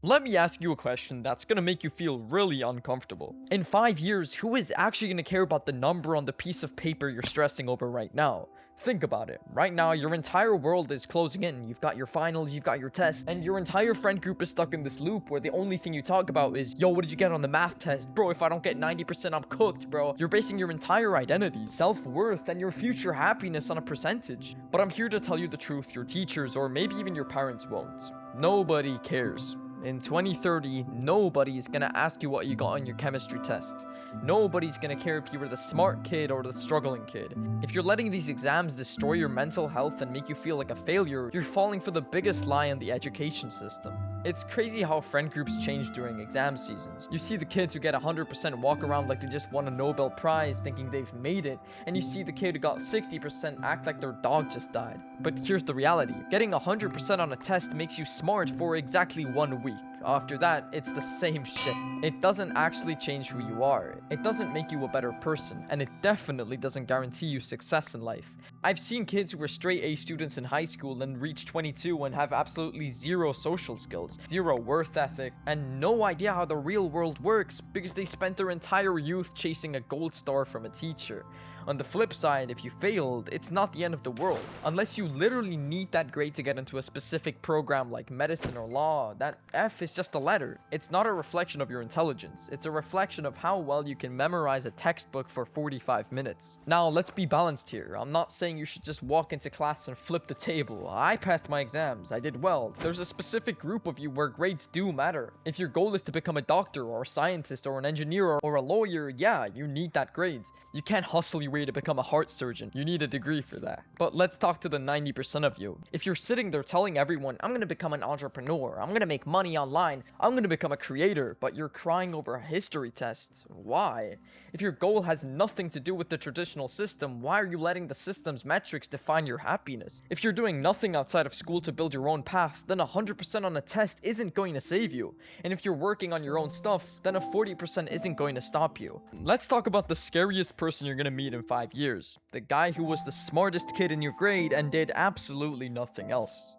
Let me ask you a question that's gonna make you feel really uncomfortable. In 5 years, who is actually gonna care about the number on the piece of paper you're stressing over right now? Think about it. Right now, your entire world is closing in. You've got your finals, you've got your tests, and your entire friend group is stuck in this loop where the only thing you talk about is, yo, what did you get on the math test? Bro, if I don't get 90%, I'm cooked, bro. You're basing your entire identity, self-worth, and your future happiness on a percentage. But I'm here to tell you the truth, your teachers, or maybe even your parents won't. Nobody cares. In 2030, nobody's gonna ask you what you got on your chemistry test. Nobody's gonna care if you were the smart kid or the struggling kid. If you're letting these exams destroy your mental health and make you feel like a failure, you're falling for the biggest lie in the education system. It's crazy how friend groups change during exam seasons. You see the kids who get 100% walk around like they just won a Nobel Prize thinking they've made it, and you see the kid who got 60% act like their dog just died. But here's the reality. Getting 100% on a test makes you smart for exactly 1 week. After that, it's the same shit. It doesn't actually change who you are. It doesn't make you a better person, and it definitely doesn't guarantee you success in life. I've seen kids who were straight A students in high school and reach 22 and have absolutely zero social skills, zero worth ethic, and no idea how the real world works because they spent their entire youth chasing a gold star from a teacher. On the flip side, if you failed, it's not the end of the world. Unless you literally need that grade to get into a specific program like medicine or law, that F is just a letter. It's not a reflection of your intelligence. It's a reflection of how well you can memorize a textbook for 45 minutes. Now, let's be balanced here. I'm not saying you should just walk into class and flip the table. I passed my exams. I did well. There's a specific group of you where grades do matter. If your goal is to become a doctor or a scientist or an engineer or a lawyer, yeah, you need that grades. You can't hustle your way to become a heart surgeon. You need a degree for that. But let's talk to the 90% of you. If you're sitting there telling everyone, I'm gonna become an entrepreneur, I'm gonna make money online, I'm gonna become a creator, but you're crying over history tests, why? If your goal has nothing to do with the traditional system, why are you letting the system's metrics define your happiness? If you're doing nothing outside of school to build your own path, then 100% on a test isn't going to save you. And if you're working on your own stuff, then a 40% isn't going to stop you. Let's talk about the scariest person you're gonna meet in 5 years. The guy who was the smartest kid in your grade and did absolutely nothing else.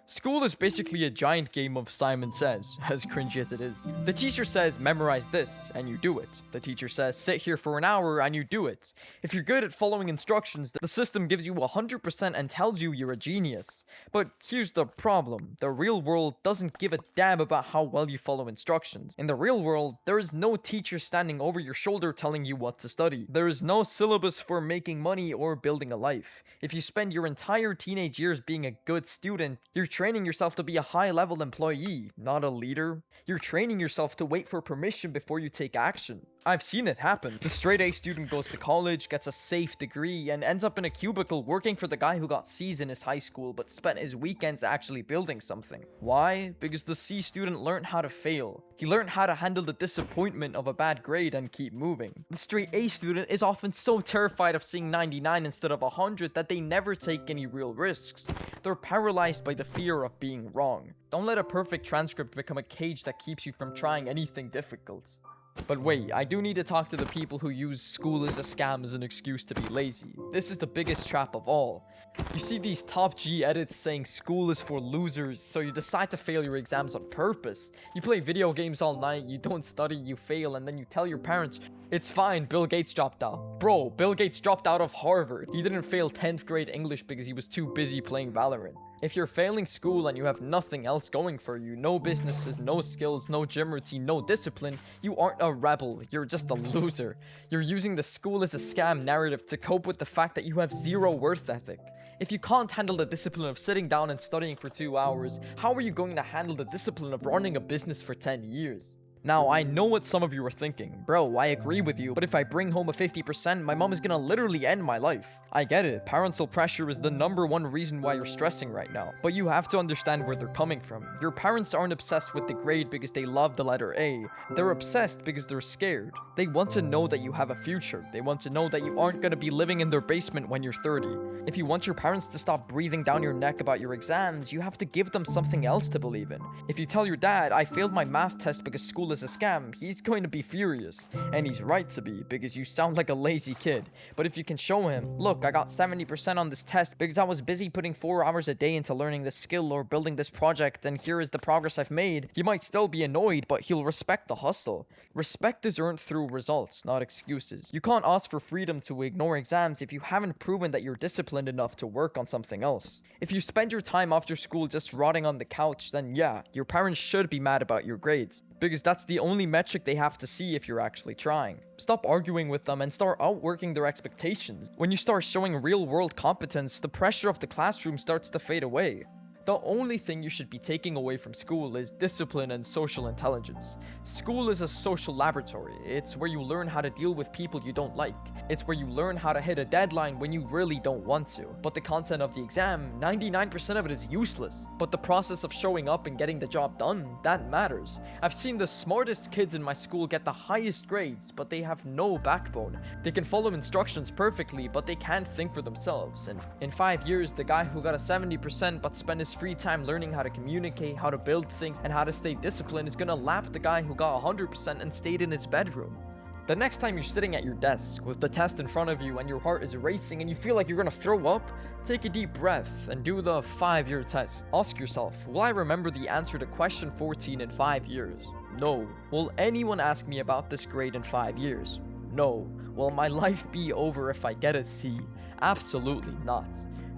School is basically a giant game of Simon Says, as cringy as it is. The teacher says, memorize this, and you do it. The teacher says, sit here for an hour, and you do it. If you're good at following instructions, the system gives you 100% and tells you you're a genius. But here's the problem. The real world doesn't give a damn about how well you follow instructions. In the real world, there is no teacher standing over your shoulder telling you what to study. There is no syllabus for making money or building a life. If you spend your entire teenage years being a good student, you're training yourself to be a high-level employee, not a leader. You're training yourself to wait for permission before you take action. I've seen it happen. The straight A student goes to college, gets a safe degree, and ends up in a cubicle working for the guy who got C's in his high school but spent his weekends actually building something. Why? Because the C student learned how to fail. He learned how to handle the disappointment of a bad grade and keep moving. The straight A student is often so terrified of seeing 99 instead of 100 that they never take any real risks. They're paralyzed by the fear of being wrong. Don't let a perfect transcript become a cage that keeps you from trying anything difficult. But wait, I do need to talk to the people who use school as a scam as an excuse to be lazy. This is the biggest trap of all. You see these top G edits saying school is for losers, so you decide to fail your exams on purpose. You play video games all night, you don't study, you fail, and then you tell your parents, it's fine, Bill Gates dropped out. Bro, Bill Gates dropped out of Harvard. He didn't fail 10th grade English because he was too busy playing Valorant. If you're failing school and you have nothing else going for you, no businesses, no skills, no gym routine, no discipline, you aren't a rebel, you're just a loser. You're using the school as a scam narrative to cope with the fact that you have zero worth ethic. If you can't handle the discipline of sitting down and studying for 2 hours, how are you going to handle the discipline of running a business for 10 years? Now, I know what some of you are thinking. Bro, I agree with you, but if I bring home a 50%, my mom is gonna literally end my life. I get it, parental pressure is the #1 reason why you're stressing right now. But you have to understand where they're coming from. Your parents aren't obsessed with the grade because they love the letter A. They're obsessed because they're scared. They want to know that you have a future. They want to know that you aren't gonna be living in their basement when you're 30. If you want your parents to stop breathing down your neck about your exams, you have to give them something else to believe in. If you tell your dad, I failed my math test because school is a scam, he's going to be furious. And he's right to be, because you sound like a lazy kid. But if you can show him, look, I got 70% on this test because I was busy putting 4 hours a day into learning this skill or building this project, and here is the progress I've made, he might still be annoyed, but he'll respect the hustle. Respect is earned through results, not excuses. You can't ask for freedom to ignore exams if you haven't proven that you're disciplined enough to work on something else. If you spend your time after school just rotting on the couch, then yeah, your parents should be mad about your grades, because that's the only metric they have to see if you're actually trying. Stop arguing with them and start outworking their expectations. When you start showing real-world competence, the pressure of the classroom starts to fade away. The only thing you should be taking away from school is discipline and social intelligence. School is a social laboratory. It's where you learn how to deal with people you don't like. It's where you learn how to hit a deadline when you really don't want to. But the content of the exam, 99% of it is useless. But the process of showing up and getting the job done, that matters. I've seen the smartest kids in my school get the highest grades, but they have no backbone. They can follow instructions perfectly, but they can't think for themselves. And in 5 years, the guy who got a 70% but spent his free time learning how to communicate, how to build things, and how to stay disciplined is gonna lap the guy who got 100% and stayed in his bedroom. The next time you're sitting at your desk with the test in front of you and your heart is racing and you feel like you're gonna throw up, take a deep breath and do the 5-year test. Ask yourself, will I remember the answer to question 14 in 5 years? No. Will anyone ask me about this grade in 5 years? No. Will my life be over if I get a C? Absolutely not.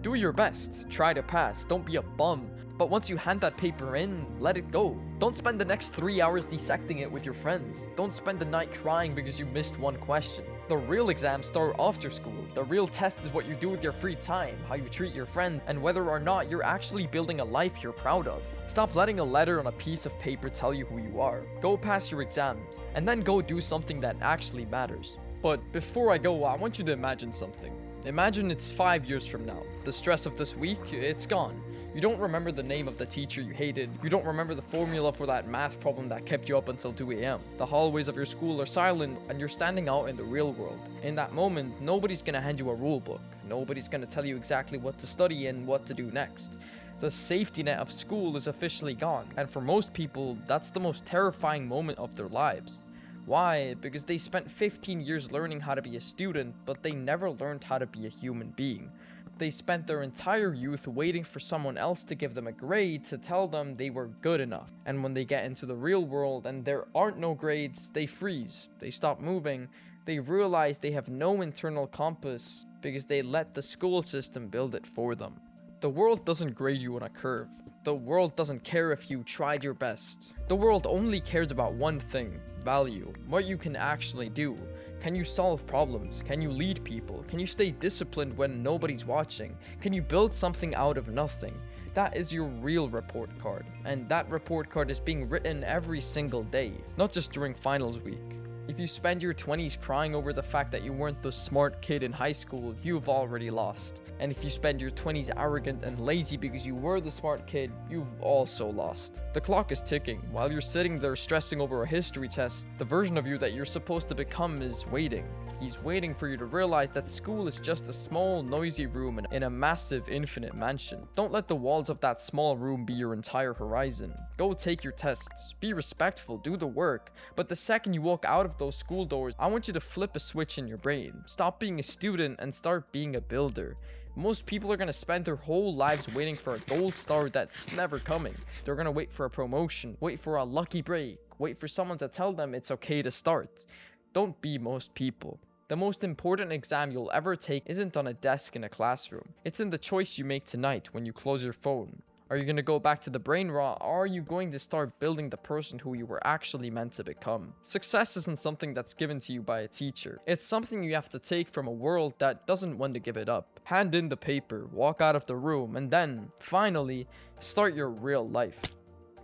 Do your best, try to pass, don't be a bum, but once you hand that paper in, let it go. Don't spend the next 3 hours dissecting it with your friends. Don't spend the night crying because you missed one question. The real exams start after school. The real test is what you do with your free time, how you treat your friends, and whether or not you're actually building a life you're proud of. Stop letting a letter on a piece of paper tell you who you are. Go pass your exams, and then go do something that actually matters. But before I go, I want you to imagine something. Imagine it's 5 years from now. The stress of this week, it's gone. You don't remember the name of the teacher you hated. You don't remember the formula for that math problem that kept you up until 2 a.m. The hallways of your school are silent and you're standing out in the real world. In that moment, nobody's gonna hand you a rule book. Nobody's gonna tell you exactly what to study and what to do next. The safety net of school is officially gone, and for most people, that's the most terrifying moment of their lives. Why? Because they spent 15 years learning how to be a student, but they never learned how to be a human being. They spent their entire youth waiting for someone else to give them a grade to tell them they were good enough. And when they get into the real world and there aren't no grades, they freeze. They stop moving. They realize they have no internal compass because they let the school system build it for them. The world doesn't grade you on a curve. The world doesn't care if you tried your best. The world only cares about one thing: value, what you can actually do. Can you solve problems? Can you lead people? Can you stay disciplined when nobody's watching? Can you build something out of nothing? That is your real report card, and that report card is being written every single day, not just during finals week. If you spend your 20s crying over the fact that you weren't the smart kid in high school, you've already lost. And if you spend your 20s arrogant and lazy because you were the smart kid, you've also lost. The clock is ticking. While you're sitting there stressing over a history test, the version of you that you're supposed to become is waiting. He's waiting for you to realize that school is just a small, noisy room in a massive, infinite mansion. Don't let the walls of that small room be your entire horizon. Go take your tests. Be respectful. Do the work. But the second you walk out of those school doors, I want you to flip a switch in your brain. Stop being a student and start being a builder. Most people are going to spend their whole lives waiting for a gold star that's never coming. They're going to wait for a promotion, wait for a lucky break, wait for someone to tell them it's okay to start. Don't be most people. The most important exam you'll ever take isn't on a desk in a classroom. It's in the choice you make tonight when you close your phone. Are you going to go back to the brain rot, or are you going to start building the person who you were actually meant to become? Success isn't something that's given to you by a teacher. It's something you have to take from a world that doesn't want to give it up. Hand in the paper, walk out of the room, and then, finally, start your real life.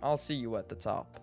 I'll see you at the top.